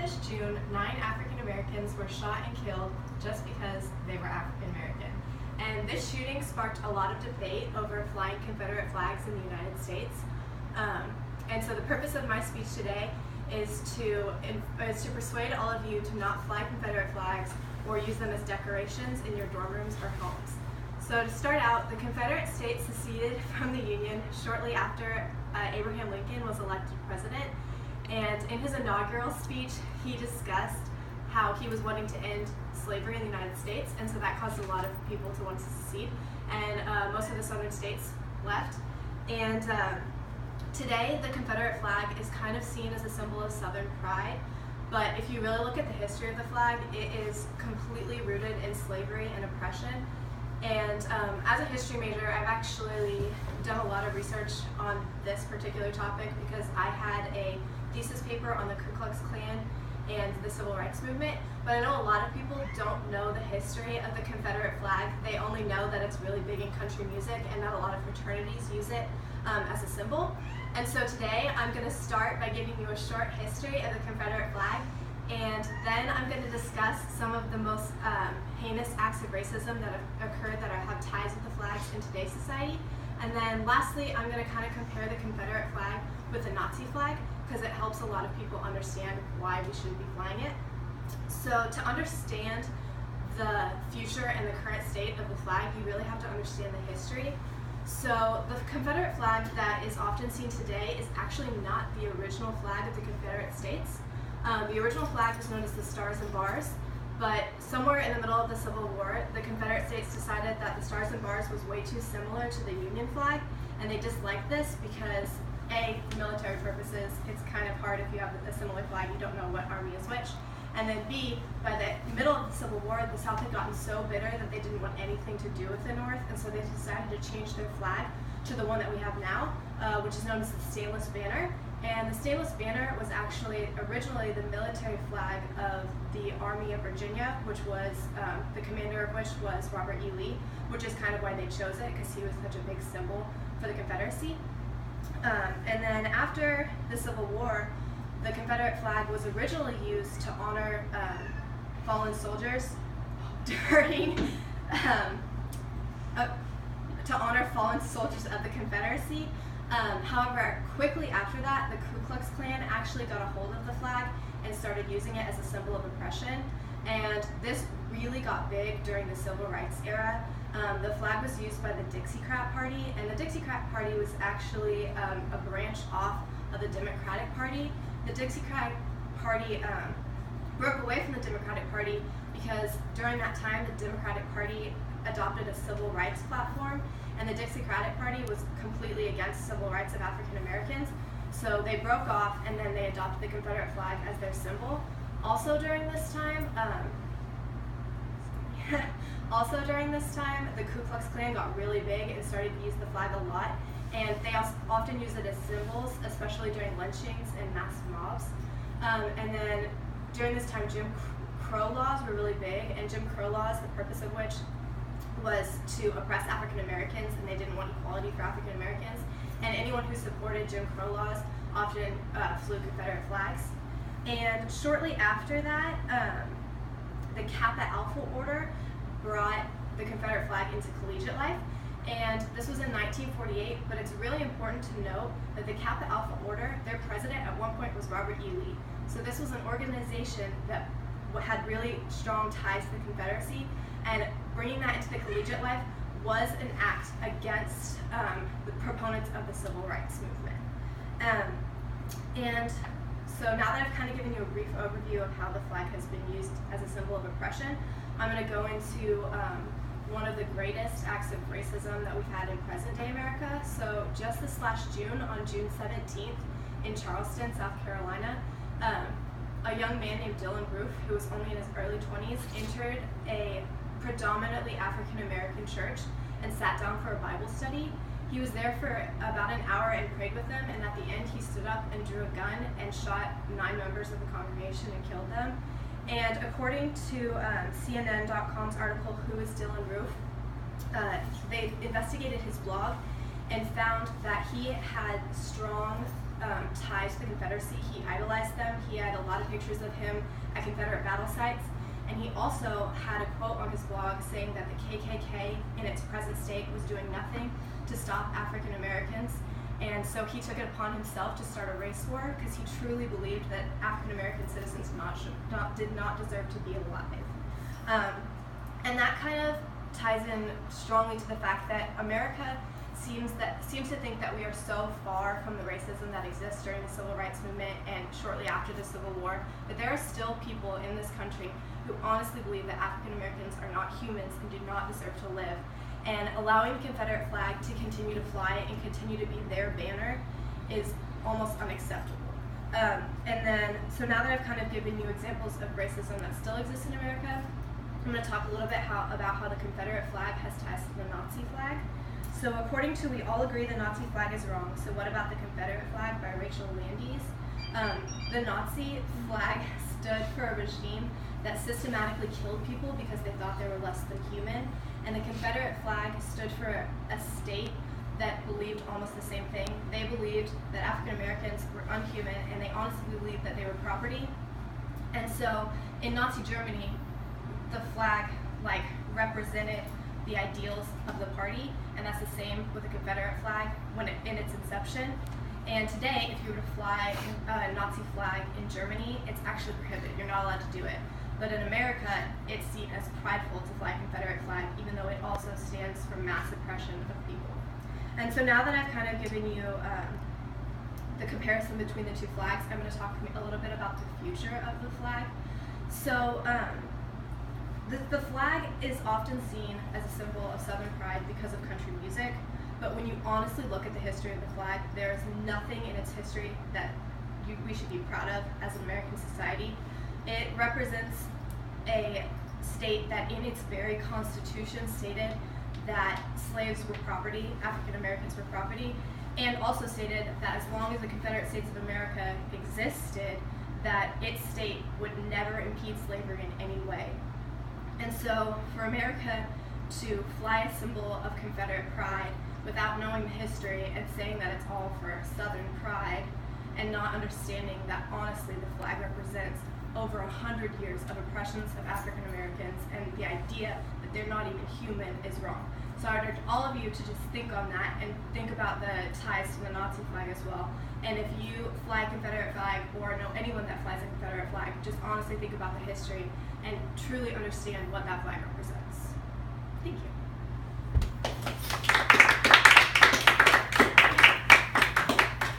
this June, 9 African Americans were shot and killed just because they were African American. And this shooting sparked a lot of debate over flying Confederate flags in the United States. And so the purpose of my speech today is to persuade all of you to not fly Confederate flags or use them as decorations in your dorm rooms or homes. So to start out, the Confederate States seceded from the Union shortly after Abraham Lincoln was elected president. And in his inaugural speech, he discussed how he was wanting to end slavery in the United States, and so that caused a lot of people to want to secede, and most of the southern states left. And today, the Confederate flag is kind of seen as a symbol of Southern pride, but if you really look at the history of the flag, it is completely rooted in slavery and oppression. And as a history major, I've actually done a lot of research on this particular topic because I had a thesis paper on the Ku Klux Klan and the Civil Rights Movement, but I know a lot of people don't know the history of the Confederate flag. They only know that it's really big in country music and that a lot of fraternities use it as a symbol. And so today I'm going to start by giving you a short history of the Confederate flag, and then I'm going to discuss some of the most heinous acts of racism that have occurred that have ties with the flags in today's society. And then lastly, I'm going to kind of compare the Confederate flag with the Nazi flag because it helps a lot of people understand why we shouldn't be flying it. So to understand the future and the current state of the flag, you really have to understand the history. So the Confederate flag that is often seen today is actually not the original flag of the Confederate States. The original flag was known as the Stars and Bars, but somewhere in the middle of the Civil War, the Confederate States decided that the Stars and Bars was way too similar to the Union flag, and they disliked this because A, for military purposes, it's kind of hard if you have a similar flag, you don't know what army is which. And then B, by the middle of the Civil War, the South had gotten so bitter that they didn't want anything to do with the North, and so they decided to change their flag to the one that we have now, which is known as the Stainless Banner. And the Stainless Banner was actually originally the military flag of the Army of Virginia, which was, the commander of which was Robert E. Lee, which is kind of why they chose it, because he was such a big symbol for the Confederacy. And then after the Civil War, the Confederate flag was originally used to honor fallen soldiers during, to honor fallen soldiers of the Confederacy. However, quickly after that, the Ku Klux Klan actually got a hold of the flag and started using it as a symbol of oppression. And this really got big during the Civil Rights era. The flag was used by the Dixiecrat Party, and the Dixiecrat Party was actually a branch off of the Democratic Party. The Dixiecrat Party broke away from the Democratic Party because during that time the Democratic Party adopted a civil rights platform, and the Dixiecratic Party was completely against civil rights of African Americans. So they broke off, and then they adopted the Confederate flag as their symbol. Also during this time, the Ku Klux Klan got really big and started to use the flag a lot. And they also often use it as symbols, especially during lynchings and mass mobs. And then during this time, Jim Crow laws were really big, and Jim Crow laws, the purpose of which was to oppress African Americans, and they didn't want equality for African Americans. And anyone who supported Jim Crow laws often flew Confederate flags. And shortly after that, the Kappa Alpha Order brought the Confederate flag into collegiate life. And this was in 1948, but it's really important to note that the Kappa Alpha Order, their president at one point was Robert E. Lee. So this was an organization that had really strong ties to the Confederacy, and bringing that into the collegiate life was an act against the proponents of the Civil Rights Movement. And so now that I've kind of given you a brief overview of how the flag has been used as a symbol of oppression, I'm going to go into one of the greatest acts of racism that we've had in present-day America. So just this last June, on June 17th, in Charleston, South Carolina, a young man named Dylan Roof, who was only in his early 20s, entered a predominantly African-American church and sat down for a Bible study. He was there for about an hour and prayed with them, and at the end he stood up and drew a gun and shot 9 members of the congregation and killed them. And according to CNN.com's article, Who is Dylan Roof? They investigated his blog and found that he had strong ties to the Confederacy. He idolized them. He had a lot of pictures of him at Confederate battle sites. And he also had a quote on his blog saying that the KKK in its present state was doing nothing to stop African Americans. And so he took it upon himself to start a race war because he truly believed that African American citizens did not deserve to be alive. And that kind of ties in strongly to the fact that America seems to think that we are so far from the racism that exists during the Civil Rights Movement and shortly after the Civil War, but there are still people in this country who honestly believe that African Americans are not humans and do not deserve to live. And allowing the Confederate flag to continue to fly and continue to be their banner is almost unacceptable. So now that I've kind of given you examples of racism that still exists in America, I'm going to talk a little bit about how the Confederate flag has ties to the Nazi flag. So according to We All Agree the Nazi Flag is Wrong, so what about the Confederate flag by Rachel Landis? The Nazi flag stood for a regime that systematically killed people because they thought they were less than human, and the Confederate flag stood for a state that believed almost the same thing. They believed that African Americans were unhuman, and they honestly believed that they were property. And so in Nazi Germany, the flag represented the ideals of the party, and that's the same with the Confederate flag in its inception. And today, if you were to fly a Nazi flag in Germany, it's actually prohibited. You're not allowed to do it. But in America, it's seen as prideful to fly a Confederate flag, even though it also stands for mass oppression of people. And so now that I've kind of given you the comparison between the two flags, I'm going to talk a little bit about the future of the flag. So the flag is often seen as a symbol of Southern pride because of country music, but when you honestly look at the history of the flag, there is nothing in its history that we should be proud of as an American society. It represents a state that in its very constitution stated that slaves were property, African Americans were property, and also stated that as long as the Confederate States of America existed, that its state would never impede slavery in any way. And so for America to fly a symbol of Confederate pride without knowing the history and saying that it's all for Southern pride and not understanding that honestly the flag represents over 100 years of oppressions of African Americans and the idea that they're not even human is wrong. So I urge all of you to just think on that and think about the ties to the Nazi flag as well. And if you fly a Confederate flag or know anyone that flies a Confederate flag, just honestly think about the history and truly understand what that flag represents. Thank you.